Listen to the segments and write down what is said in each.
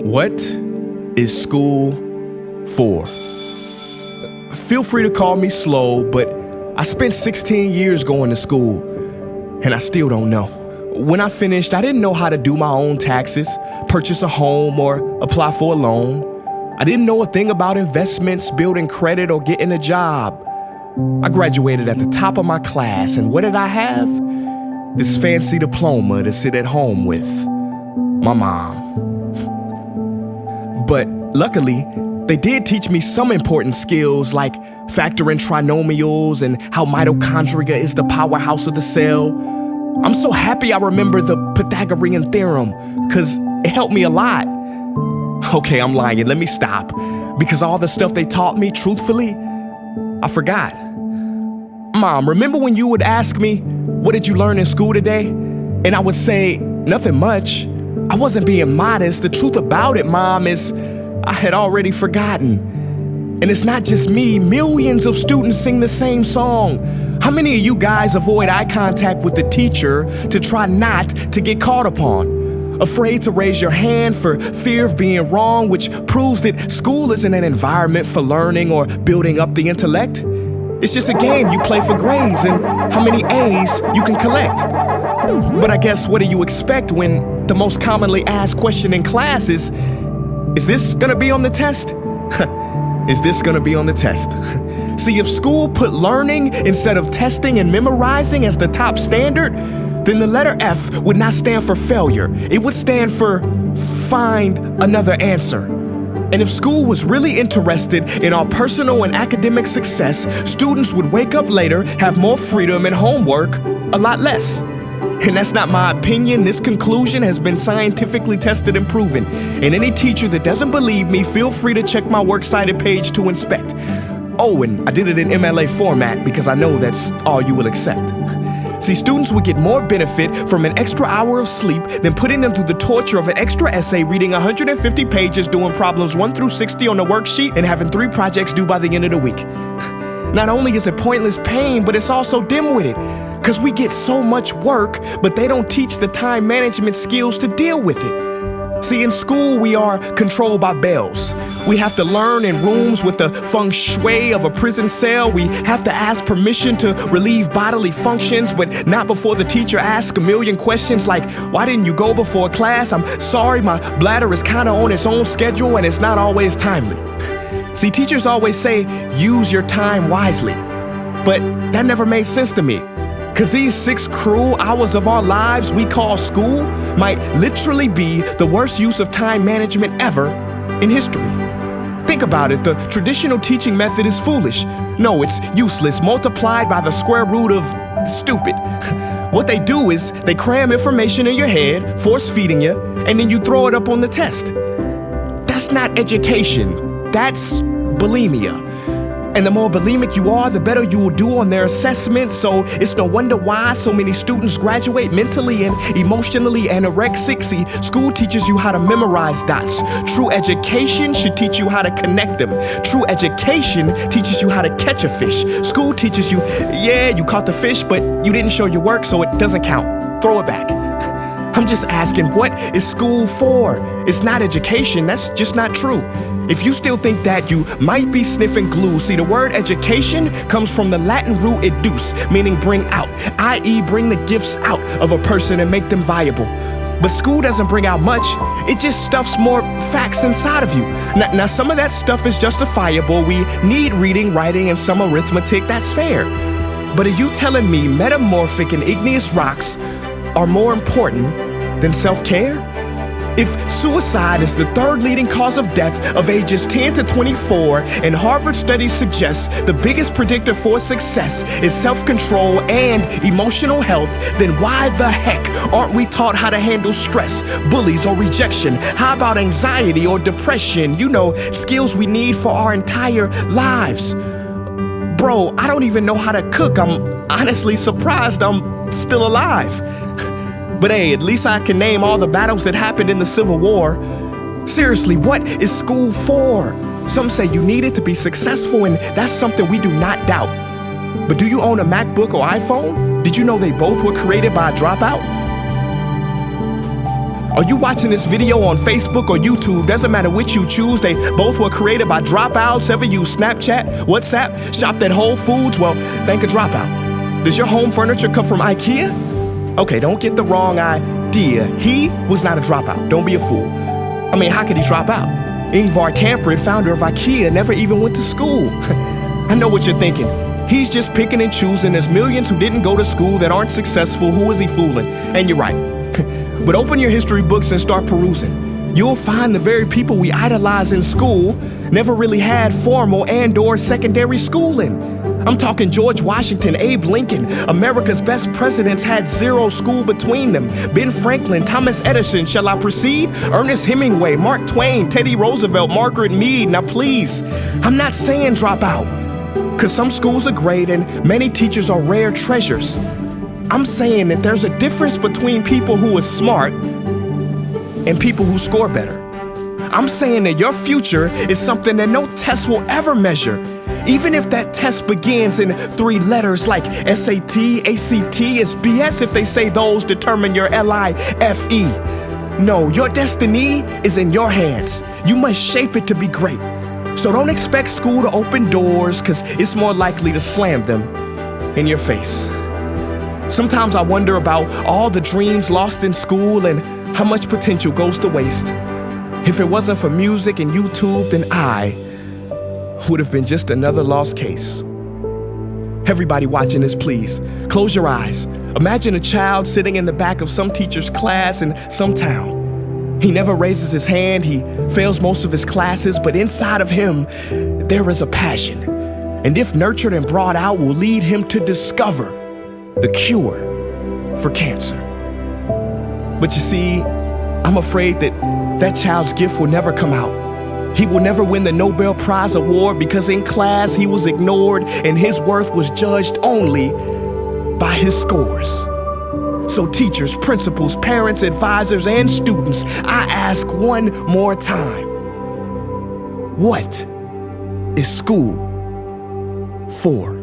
What is school for? Feel free to call me slow, but I spent 16 years going to school, and I still don't know. When I finished, I didn't know how to do my own taxes, purchase a home, or apply for a loan. I didn't know a thing about investments, building credit, or getting a job. I graduated at the top of my class, and what did I have? This fancy diploma to sit at home with my mom. But luckily, they did teach me some important skills like factoring trinomials and how mitochondria is the powerhouse of the cell. I'm so happy I remember the Pythagorean theorem, because it helped me a lot. Okay, I'm lying. Let me stop. Because all the stuff they taught me, truthfully, I forgot. Mom, remember when you would ask me, what did you learn in school today? And I would say, nothing much. I wasn't being modest. The truth about it, Mom, is I had already forgotten. And it's not just me. Millions of students sing the same song. How many of you guys avoid eye contact with the teacher to try not to get caught upon? Afraid to raise your hand for fear of being wrong, which proves that school isn't an environment for learning or building up the intellect. It's just a game you play for grades and how many A's you can collect. But I guess what do you expect when the most commonly asked question in class is this gonna be on the test? Is this gonna be on the test? See, if school put learning instead of testing and memorizing as the top standard, then the letter F would not stand for failure. It would stand for find another answer. And if school was really interested in our personal and academic success, students would wake up later, have more freedom, and homework a lot less. And that's not my opinion. This conclusion has been scientifically tested and proven. And any teacher that doesn't believe me, feel free to check my works cited page to inspect. Oh, and I did it in MLA format because I know that's all you will accept. See, students would get more benefit from an extra hour of sleep than putting them through the torture of an extra essay, reading 150 pages, doing problems 1 through 60 on the worksheet, and having 3 projects due by the end of the week. Not only is it pointless pain, but it's also dim-witted, because we get so much work, but they don't teach the time management skills to deal with it. See, in school, we are controlled by bells. We have to learn in rooms with the feng shui of a prison cell. We have to ask permission to relieve bodily functions, but not before the teacher asks a million questions like, why didn't you go before class? I'm sorry, my bladder is kind of on its own schedule and it's not always timely. See, teachers always say, use your time wisely. But that never made sense to me. Because these 6 cruel hours of our lives we call school might literally be the worst use of time management ever in history. Think about it, the traditional teaching method is foolish. No, it's useless, multiplied by the square root of stupid. What they do is they cram information in your head, force feeding you, and then you throw it up on the test. That's not education, that's bulimia. And the more bulimic you are, the better you will do on their assessments. So it's no wonder why so many students graduate mentally and emotionally anorexic. See, school teaches you how to memorize dots. True education should teach you how to connect them. True education teaches you how to catch a fish. School teaches you, yeah, you caught the fish, but you didn't show your work, so it doesn't count. Throw it back. I'm just asking, what is school for? It's not education, that's just not true. If you still think that, you might be sniffing glue. See, the word education comes from the Latin root educe, meaning bring out, i.e. bring the gifts out of a person and make them viable. But school doesn't bring out much, it just stuffs more facts inside of you. Now some of that stuff is justifiable. We need reading, writing, and some arithmetic, that's fair. But are you telling me metamorphic and igneous rocks are more important than self-care? If suicide is the 3rd leading cause of death of ages 10 to 24, and Harvard studies suggest the biggest predictor for success is self-control and emotional health, then why the heck aren't we taught how to handle stress, bullies, or rejection? How about anxiety or depression? You know, skills we need for our entire lives. Bro, I don't even know how to cook. I'm honestly surprised I'm still alive. But hey, at least I can name all the battles that happened in the Civil War. Seriously, what is school for? Some say you need it to be successful, and that's something we do not doubt. But do you own a MacBook or iPhone? Did you know they both were created by a dropout? Are you watching this video on Facebook or YouTube? Doesn't matter which you choose. They both were created by dropouts. Ever use Snapchat, WhatsApp, shopped at Whole Foods? Well, thank a dropout. Does your home furniture come from IKEA? Okay, don't get the wrong idea. He was not a dropout. Don't be a fool. I mean, how could he drop out? Ingvar Kamprad, founder of IKEA, never even went to school. I know what you're thinking. He's just picking and choosing. There's millions who didn't go to school that aren't successful. Who is he fooling? And you're right. But open your history books and start perusing. You'll find the very people we idolize in school never really had formal and/or secondary schooling. I'm talking George Washington, Abe Lincoln. America's best presidents had zero school between them. Ben Franklin, Thomas Edison, shall I proceed? Ernest Hemingway, Mark Twain, Teddy Roosevelt, Margaret Mead. Now please, I'm not saying drop out, because some schools are great and many teachers are rare treasures. I'm saying that there's a difference between people who are smart and people who score better. I'm saying that your future is something that no test will ever measure. Even if that test begins in 3 letters like SAT, ACT, it's BS if they say those determine your LIFE. No, your destiny is in your hands. You must shape it to be great. So don't expect school to open doors, because it's more likely to slam them in your face. Sometimes I wonder about all the dreams lost in school and how much potential goes to waste. If it wasn't for music and YouTube, then I would have been just another lost case. Everybody watching this, please, close your eyes. Imagine a child sitting in the back of some teacher's class in some town. He never raises his hand, he fails most of his classes, but inside of him, there is a passion. And if nurtured and brought out, will lead him to discover the cure for cancer. But you see, I'm afraid that that child's gift will never come out. He will never win the Nobel Prize award because in class he was ignored and his worth was judged only by his scores. So teachers, principals, parents, advisors, and students, I ask one more time, what is school for?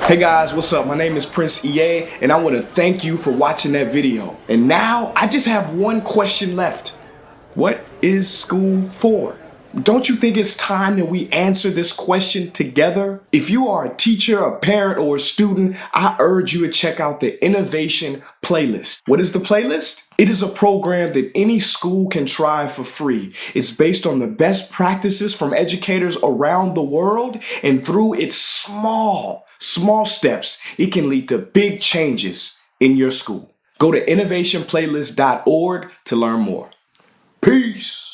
Hey guys, what's up? My name is Prince EA, and I want to thank you for watching that video. And now I just have one question left. What is school for? Don't you think it's time that we answer this question together? If you are a teacher, a parent, or a student, I urge you to check out the Innovation Playlist. What is the playlist? It is a program that any school can try for free. It's based on the best practices from educators around the world, and through its small steps, it can lead to big changes in your school. Go to innovationplaylist.org to learn more. Peace.